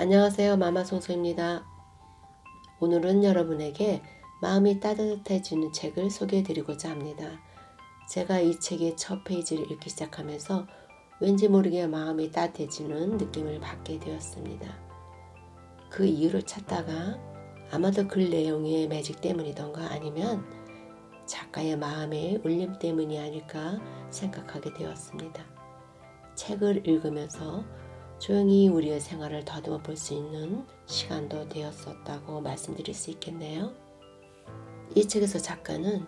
안녕하세요. 마마송소입니다. 오늘은 여러분에게 마음이 따뜻해지는 책을 소개해 드리고자 합니다. 제가 이 책의 첫 페이지를 읽기 시작하면서 왠지 모르게 마음이 따뜻해지는 느낌을 받게 되었습니다. 그 이유를 찾다가 아마도 글 내용의 매직 때문이던가 아니면 작가의 마음의 울림 때문이 아닐까 생각하게 되었습니다. 책을 읽으면서 조용히 우리의 생활을 더듬어 볼 수 있는 시간도 되었었다고 말씀드릴 수 있겠네요. 이 책에서 작가는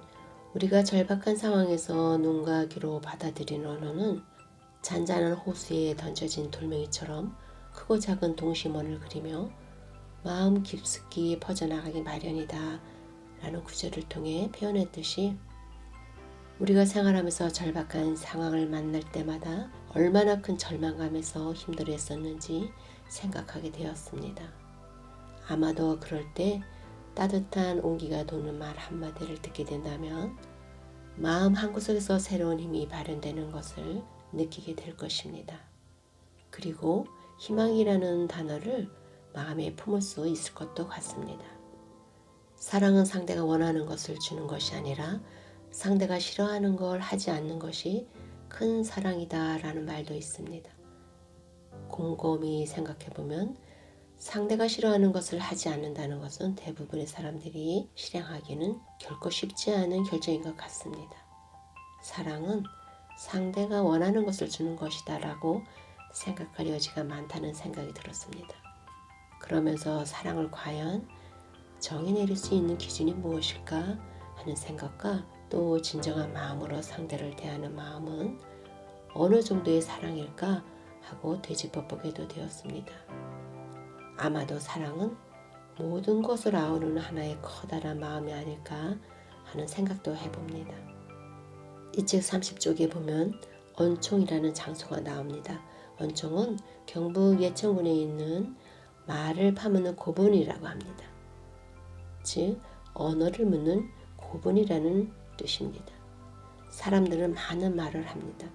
우리가 절박한 상황에서 눈과 귀로 받아들이는 언어는 잔잔한 호수에 던져진 돌멩이처럼 크고 작은 동심원을 그리며 마음 깊숙이 퍼져나가기 마련이다 라는 구절을 통해 표현했듯이 우리가 생활하면서 절박한 상황을 만날 때마다 얼마나 큰 절망감에서 힘들어했었는지 생각하게 되었습니다. 아마도 그럴 때 따뜻한 온기가 도는 말 한마디를 듣게 된다면 마음 한구석에서 새로운 힘이 발현되는 것을 느끼게 될 것입니다. 그리고 희망이라는 단어를 마음에 품을 수 있을 것도 같습니다. 사랑은 상대가 원하는 것을 주는 것이 아니라 상대가 싫어하는 걸 하지 않는 것이 큰 사랑이다 라는 말도 있습니다. 곰곰이 생각해보면 상대가 싫어하는 것을 하지 않는다는 것은 대부분의 사람들이 실행하기는 결코 쉽지 않은 결정인 것 같습니다. 사랑은 상대가 원하는 것을 주는 것이다 라고 생각할 여지가 많다는 생각이 들었습니다. 그러면서 사랑을 과연 정의 내릴 수 있는 기준이 무엇일까 하는 생각과 또 진정한 마음으로 상대를 대하는 마음은 어느 정도의 사랑일까 하고 되짚어보게도 되었습니다. 아마도 사랑은 모든 것을 아우르는 하나의 커다란 마음이 아닐까 하는 생각도 해봅니다. 이 책 30쪽에 보면 언총이라는 장소가 나옵니다. 언총은 경북 예천군에 있는 말을 파묻는 고분이라고 합니다. 즉 언어를 묻는 고분이라는 뜻입니다. 사람들은 많은 말을 합니다.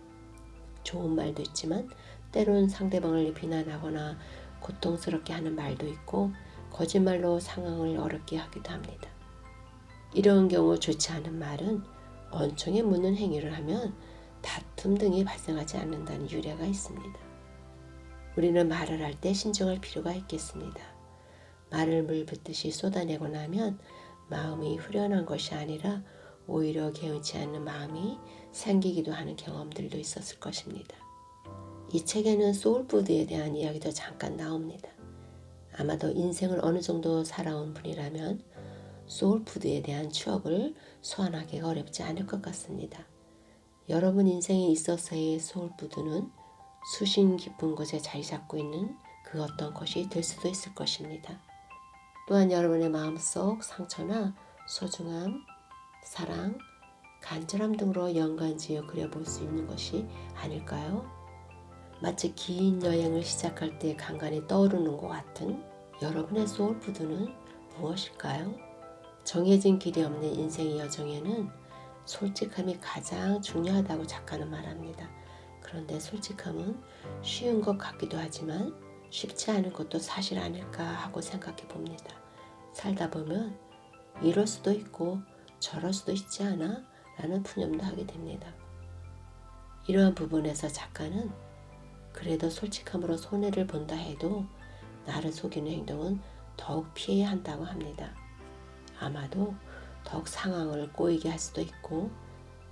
좋은 말도 있지만 때론 상대방을 비난하거나 고통스럽게 하는 말도 있고 거짓말로 상황을 어렵게 하기도 합니다. 이런 경우 좋지 않은 말은 언총에 묻는 행위를 하면 다툼 등이 발생하지 않는다는 유래가 있습니다. 우리는 말을 할 때 신중할 필요가 있겠습니다. 말을 물 붓듯이 쏟아내고 나면 마음이 후련한 것이 아니라 오히려 개운치 않은 마음이 생기기도 하는 경험들도 있었을 것입니다. 이 책에는 소울푸드에 대한 이야기도 잠깐 나옵니다. 아마도 인생을 어느 정도 살아온 분이라면 소울푸드에 대한 추억을 소환하기가 어렵지 않을 것 같습니다. 여러분 인생에 있어서의 소울푸드는 수심 깊은 곳에 자리 잡고 있는 그 어떤 것이 될 수도 있을 것입니다. 또한 여러분의 마음속 상처나 소중함, 사랑, 간절함 등으로 연관지어 그려볼 수 있는 것이 아닐까요? 마치 긴 여행을 시작할 때 간간히 떠오르는 것 같은 여러분의 소울푸드는 무엇일까요? 정해진 길이 없는 인생의 여정에는 솔직함이 가장 중요하다고 작가는 말합니다. 그런데 솔직함은 쉬운 것 같기도 하지만 쉽지 않은 것도 사실 아닐까 하고 생각해 봅니다. 살다 보면 이럴 수도 있고 저럴 수도 있지 않아? 라는 푸념도 하게 됩니다. 이러한 부분에서 작가는 그래도 솔직함으로 손해를 본다 해도 나를 속이는 행동은 더욱 피해야 한다고 합니다. 아마도 더욱 상황을 꼬이게 할 수도 있고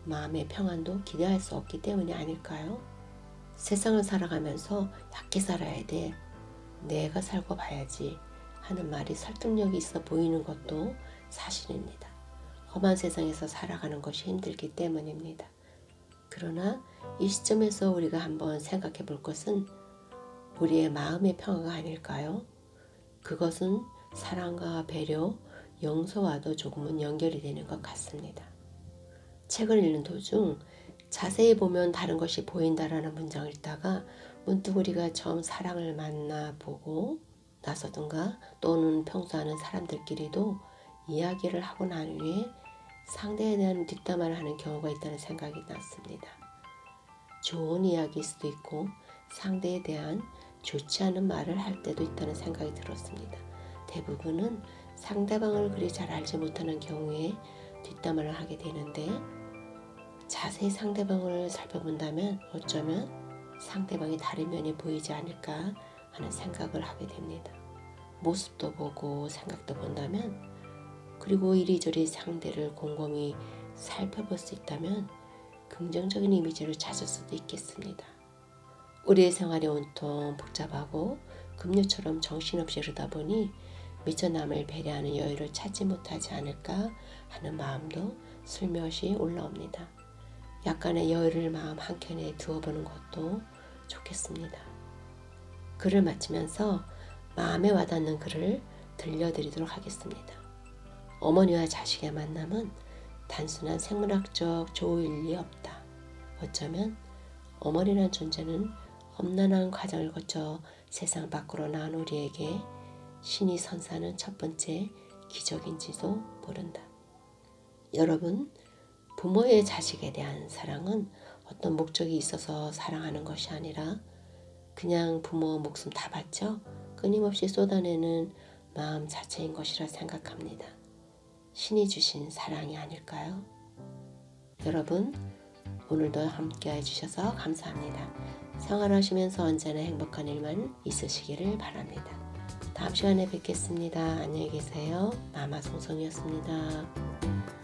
마음의 평안도 기대할 수 없기 때문이 아닐까요? 세상을 살아가면서 약게 살아야 돼. 내가 살고 봐야지 하는 말이 설득력이 있어 보이는 것도 사실입니다. 험한 세상에서 살아가는 것이 힘들기 때문입니다. 그러나 이 시점에서 우리가 한번 생각해 볼 것은 우리의 마음의 평화가 아닐까요? 그것은 사랑과 배려, 용서와도 조금은 연결이 되는 것 같습니다. 책을 읽는 도중 자세히 보면 다른 것이 보인다라는 문장을 읽다가 문득 우리가 처음 사랑을 만나보고 나서든가 또는 평소 하는 사람들끼리도 이야기를 하고 난 후에 상대에 대한 뒷담화를 하는 경우가 있다는 생각이 났습니다. 좋은 이야기일 수도 있고 상대에 대한 좋지 않은 말을 할 때도 있다는 생각이 들었습니다. 대부분은 상대방을 그리 잘 알지 못하는 경우에 뒷담화를 하게 되는데, 자세히 상대방을 살펴본다면 어쩌면 상대방의 다른 면이 보이지 않을까 하는 생각을 하게 됩니다. 모습도 보고 생각도 본다면, 그리고 이리저리 상대를 곰곰이 살펴볼 수 있다면 긍정적인 이미지를 찾을 수도 있겠습니다. 우리의 생활이 온통 복잡하고 급류처럼 정신없이 흐르다 보니 미처 남을 배려하는 여유를 찾지 못하지 않을까 하는 마음도 슬며시 올라옵니다. 약간의 여유를 마음 한켠에 두어보는 것도 좋겠습니다. 글을 마치면서 마음에 와닿는 글을 들려드리도록 하겠습니다. 어머니와 자식의 만남은 단순한 생물학적 조우일 리 없다. 어쩌면 어머니란 존재는 험난한 과정을 거쳐 세상 밖으로 나온 우리에게 신이 선사하는 첫 번째 기적인지도 모른다. 여러분, 부모의 자식에 대한 사랑은 어떤 목적이 있어서 사랑하는 것이 아니라 그냥 부모 목숨 다 바쳐 끊임없이 쏟아내는 마음 자체인 것이라 생각합니다. 신이 주신 사랑이 아닐까요? 여러분, 오늘도 함께 해주셔서 감사합니다. 생활하시면서 언제나 행복한 일만 있으시기를 바랍니다. 다음 시간에 뵙겠습니다. 안녕히 계세요. 마마송송이었습니다.